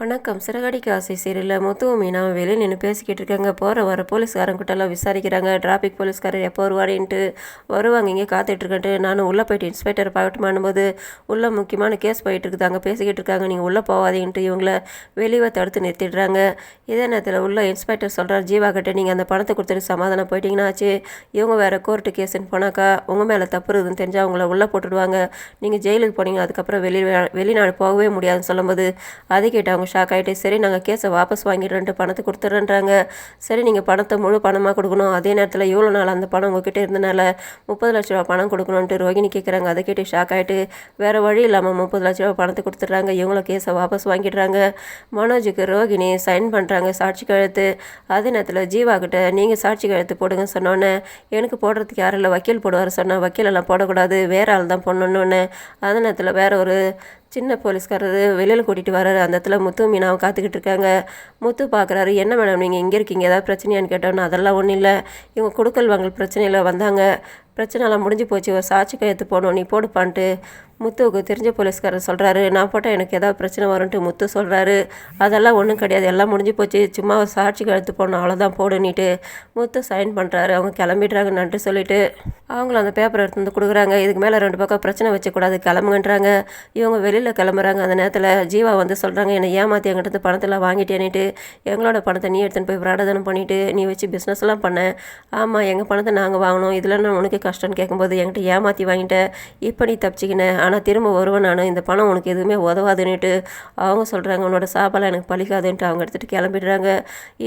வணக்கம். சிறகடிக்க ஆசை சீரியலில் முத்துவும் மீனாவும் வெளியே நின்று பேசிக்கிட்டு இருக்காங்க. போகிற வர போலீஸ்காரங்கிட்டலாம் விசாரிக்கிறாங்க. டிராஃபிக் போலீஸ்காரர் எப்போ வருவாடின்ட்டு வருவாங்க. இங்கே காத்துட்ருக்கன்ட்டு நானும் உள்ளே போயிட்டு இன்ஸ்பெக்டரை பார்க்கட்டுமானும்போது உள்ளே முக்கியமான கேஸ் போயிட்டு இருக்குது, அங்கே பேசிக்கிட்டு இருக்காங்க. நீங்கள் உள்ளே போகாதீங்கன்ட்டு இவங்கள வெளியே தடுத்து நிறுத்திடுறாங்க. இதே நேரத்தில் உள்ள இன்ஸ்பெக்டர் சொல்கிறார் ஜீவா கிட்ட, நீங்கள் அந்த பணத்தை கொடுத்துட்டு சமாதானம் போயிட்டீங்கன்னா ஆச்சு. இவங்க வேறு கோர்ட்டு கேஸுன்னு போனாக்கா உங்கள் மேலே தப்பு இருக்குதுன்னு தெரிஞ்சால் அவங்கள உள்ளே போட்டுடுவாங்க. நீங்கள் ஜெயிலுக்கு போனீங்க, அதுக்கப்புறம் வெளிநாடு போகவே முடியாதுன்னு சொல்லும்போது அதை கேட்டு அவங்க ஷாக் ஆகிட்டு, சரி நாங்கள் கேஸை வாபஸ் வாங்கிடுறேன்ட்டு பணத்தை கொடுத்துட்றேன்றாங்க. சரி நீங்கள் பணத்தை முழு பணமாக கொடுக்கணும், அதே நேரத்தில் இவ்வளோ நாள் அந்த பணம் உங்ககிட்ட இருந்தனால 30 லட்ச ரூபா பணம் கொடுக்கணுன்ட்டு ரோகிணி கேட்குறாங்க. அதை கேட்டு ஷாக் ஆகிட்டு வேறு வழி இல்லாமல் 30 லட்ச ரூபா பணத்தை கொடுத்துட்றாங்க. இவங்களும் கேஸை வாபஸ் வாங்கிடுறாங்க. மனோஜுக்கு ரோகிணி சைன் பண்ணுறாங்க சாட்சி கழுத்து. அதே நேரத்தில் ஜீவா கிட்ட நீங்கள் சாட்சி கழுத்து போடுங்க சொன்னோன்னே, எனக்கு போடுறதுக்கு யாரும் இல்லை, வக்கீல் போடுவார் சொன்னால் வக்கீலெல்லாம் போடக்கூடாது, வேறு ஆள் தான் போடணுன்னு. அதே நேரத்தில் வேறு ஒரு சின்ன போலீஸ்காரர் வெளியில் கூட்டிகிட்டு வர்றாரு. அந்த இடத்துல முத்து மீனாவை காத்துக்கிட்டு இருக்காங்க. முத்து பார்க்குறாரு, என்ன மேடம் நீங்கள் இங்கே இருக்கீங்க, ஏதாவது பிரச்சனையான்னு கேட்டோன்னு அதெல்லாம் ஒன்றும் இல்லை, இவங்க கொடுக்கல் வாங்கல் பிரச்சனையில் வந்தாங்க, பிரச்சனைலாம் முடிஞ்சு போச்சு, ஒரு சாட்சி கையெழுத்து போடணும், நீ போடுப்பான்ட்டு முத்துவுக்கு தெரிஞ்ச போலீஸ்காரர் சொல்கிறாரு. நான் போட்டால் எனக்கு ஏதாவது பிரச்சனை வரும்ன்ட்டு முத்து சொல்கிறாரு. அதெல்லாம் ஒன்றும் கிடையாது, எல்லாம் முடிஞ்சு போச்சு, சும்மா ஒரு சாட்சி கையெழுத்து போடணும் அவ்வளோதான் போடுன்னிட்டு முத்து சைன் பண்ணுறாரு. அவங்க கிளம்பிடுறாங்க நன்றி சொல்லிவிட்டு. அவங்களும் அந்த பேப்பரை எடுத்து வந்து கொடுக்குறாங்க. இதுக்கு மேலே 2 பக்கம் பிரச்சனை வச்சக்கூடாது, கிளம்புங்கன்றாங்க. இவங்க வெளியில் கிளம்புறாங்க. அந்த நேரத்தில் ஜீவா வந்து சொல்கிறாங்க, என்னை ஏமாற்றி எங்கிட்ட பணத்தெல்லாம் வாங்கிட்டேன்னுட்டு, எங்களோட பணத்தை நீ எடுத்துன்னு போய் விராடதானம் பண்ணிவிட்டு நீ வச்சு பிஸ்னஸ்லாம் பண்ணேன். ஆமாம், எங்கள் பணத்தை நாங்கள் வாங்கினோம், இதில் நான் உனக்கு கஷ்டம்னு கேட்கும்போது என்கிட்ட ஏமாற்றி வாங்கிட்டேன், இப்போ நீ தப்பிச்சிக்கினேன், ஆனால் திரும்ப வருவேன் நான், இந்த பணம் உனக்கு எதுவுமே உதவாதுன்னுட்டு அவங்க சொல்கிறாங்க. உன்னோட சாப்பாலாம் எனக்கு பழிக்காதுன்ட்டு அவங்க எடுத்துகிட்டு கிளம்பிடுறாங்க.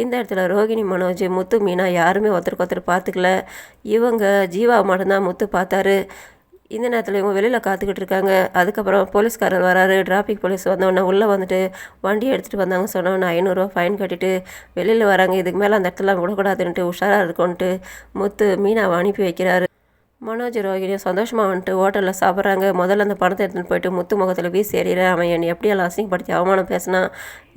இந்த இடத்துல ரோகிணி, மனோஜ், முத்து, மீனா யாருமே ஒருத்தருக்கு ஒருத்தர் பார்த்துக்கல. இவங்க ஜீவா மட்டும்தான் முத்து பார்த்தாரு. இந்த நேரத்தில் இவங்க வெளியில் காத்துக்கிட்டு இருக்காங்க. அதுக்கப்புறம் போலீஸ்காரர் வராரு. டிராஃபிக் போலீஸ் வந்தோடனே உள்ளே வந்துட்டு வண்டியை எடுத்துகிட்டு வந்தாங்க. சொன்னோன்னே 500 ரூபா ஃபைன் கட்டிட்டு வெளியில் வராங்க. இதுக்கு மேலே அந்த இடத்துல விடக்கூடாதுன்ட்டு உஷாராக இருக்கும்ன்ட்டு முத்து மீனாவை அனுப்பி வைக்கிறாரு. மனோஜ் ரோகிணியும் சந்தோஷமாக வந்துட்டு ஹோட்டலில் சாப்பிட்றாங்க. முதல்ல அந்த பணத்தை எடுத்துகிட்டு போயிட்டு முத்து முகத்தில் வீசி ஏறிடுறேன், அவன் என்னை எப்படியெல்லாம் அசிங்கப்படுத்தி அவமானம் பேசினான்,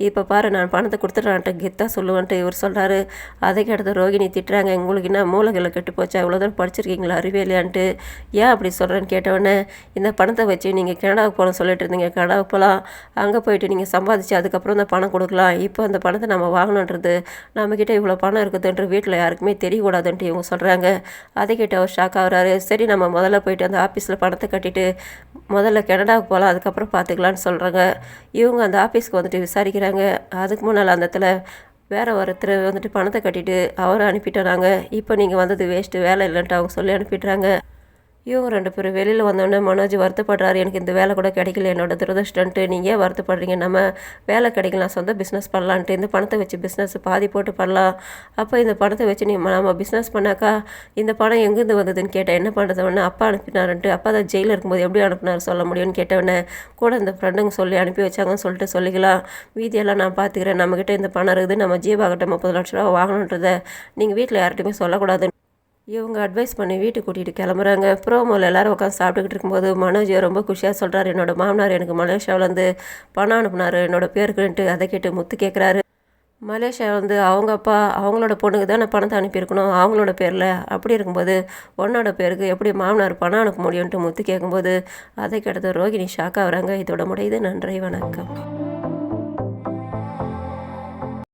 இப்போ பாரு நான் பணத்தை கொடுத்துட்றான்ட்டு கெத்தாக சொல்லுவேன்ட்டு இவர் சொல்கிறாரு. அதை கேட்டது ரோகிணி திட்டுறாங்க, உங்களுக்கு என்ன மூளைகளை கெட்டு போச்சா, இவ்வளோ தூரம் படிச்சிருக்கீங்களா, அறிவே இல்லையான்ட்டு. ஏன் அப்படி சொல்கிறேன்னு கேட்டவுடனே, இந்த பணத்தை வச்சு நீங்கள் கனடாவுக்கு போகணும்னு சொல்லிட்டு இருந்தீங்க, கனடாவுக்கு போகலாம், அங்கே போயிட்டு நீங்கள் சம்பாதிச்சு அதுக்கப்புறம் தான் பணம் கொடுக்கலாம், இப்போ அந்த பணத்தை நம்ம வாங்கணுன்றது, நம்மக்கிட்ட இவ்வளோ பணம் இருக்குதுன்ற வீட்டில் யாருக்குமே தெரியக்கூடாதுன்ட்டு இவங்க சொல்கிறாங்க. அதை கேட்டு அவர் ஷாக் ஆகுறாரு. சரி நம்ம முதல்ல போயிட்டு அந்த ஆஃபீஸில் பணத்தை கட்டிட்டு முதல்ல கனடாவுக்கு போகலாம், அதுக்கப்புறம் பார்த்துக்கலான்னு சொல்கிறாங்க. இவங்க அந்த ஆஃபீஸ்க்கு வந்துட்டு விசாரிக்கிறாங்க. அதுக்கு முன்னால் அந்த இடத்துல வேறு ஒருத்தர் வந்துட்டு பணத்தை கட்டிட்டு அவரை அனுப்பிட்டோம், இப்போ நீங்கள் வந்தது வேஸ்ட்டு, வேலை இல்லைன்ட்டு அவங்க சொல்லி அனுப்பிடுறாங்க. இவங்க 2 பேரும் வெளியில் வந்தோடனே மனோஜ் வருத்தப்படுறாரு, எனக்கு இந்த வேலை கூட கிடைக்கல, என்னோட துரதிர்ஷ்டன்ட்டு. நீங்கள் ஏன் வருத்தப்படுறீங்க, நம்ம வேலை கிடைக்கலாம், சொந்த பிஸ்னஸ் பண்ணலான்ட்டு, இந்த பணத்தை வச்சு பிஸ்னஸ் பாதி போட்டு பண்ணலாம், அப்போ இந்த பணத்தை வச்சு நம்ம பிஸ்னஸ் பண்ணாக்கா இந்த பணம் எங்கேருந்து வந்ததுன்னு கேட்டேன். என்ன பண்ணுறதுன்னு அப்பா அனுப்பினாருன்ட்டு, அப்பா தான் ஜெயிலில் இருக்கும்போது எப்படி அனுப்பினார் சொல்ல முடியும்னு கேட்டவொடனே, கூட இந்த ஃப்ரெண்டுங்க சொல்லி அனுப்பி வச்சாங்கன்னு சொல்லிட்டு சொல்லிக்கலாம், மீதியெல்லாம் நான் பார்த்துக்கிறேன், நம்மக்கிட்ட இந்த பணம் இருக்குது, நம்ம ஜீவாகிட்ட 30 லட்ச ரூபா வாங்கணுன்றதை நீங்கள் வீட்டில் யார்கிட்டையுமே சொல்லக்கூடாதுன்னு இவங்க அட்வைஸ் பண்ணி வீட்டுக்கு கூட்டிகிட்டு கிளம்புறாங்க. ப்ரோமோவில் எல்லோரும் உட்காந்து சாப்பிட்டுக்கிட்டு இருக்கும்போது மனோஜ் ரொம்ப குஷியாக சொல்கிறார், என்னோட மாமனார் எனக்கு மலேசியாவிலேருந்து பணம் அனுப்புனார் என்னோடய பேருக்குன்ட்டு. அதை கேட்டு முத்து கேட்குறாரு, மலேசியா வந்து அவங்க அப்பா அவங்களோட பொண்ணுக்கு தான் நான் பணத்தை அனுப்பியிருக்கணும் அவங்களோட பேரில், அப்படி இருக்கும்போது உன்னோட பேருக்கு எப்படி மாமனார் பணம் அனுப்ப முடியும்ன்ட்டு முத்து கேட்கும்போது அதை கேட்டது ரோகிணி ஷாக் ஆகுறாங்க. இதோட முடியுது. நன்றி, வணக்கம்.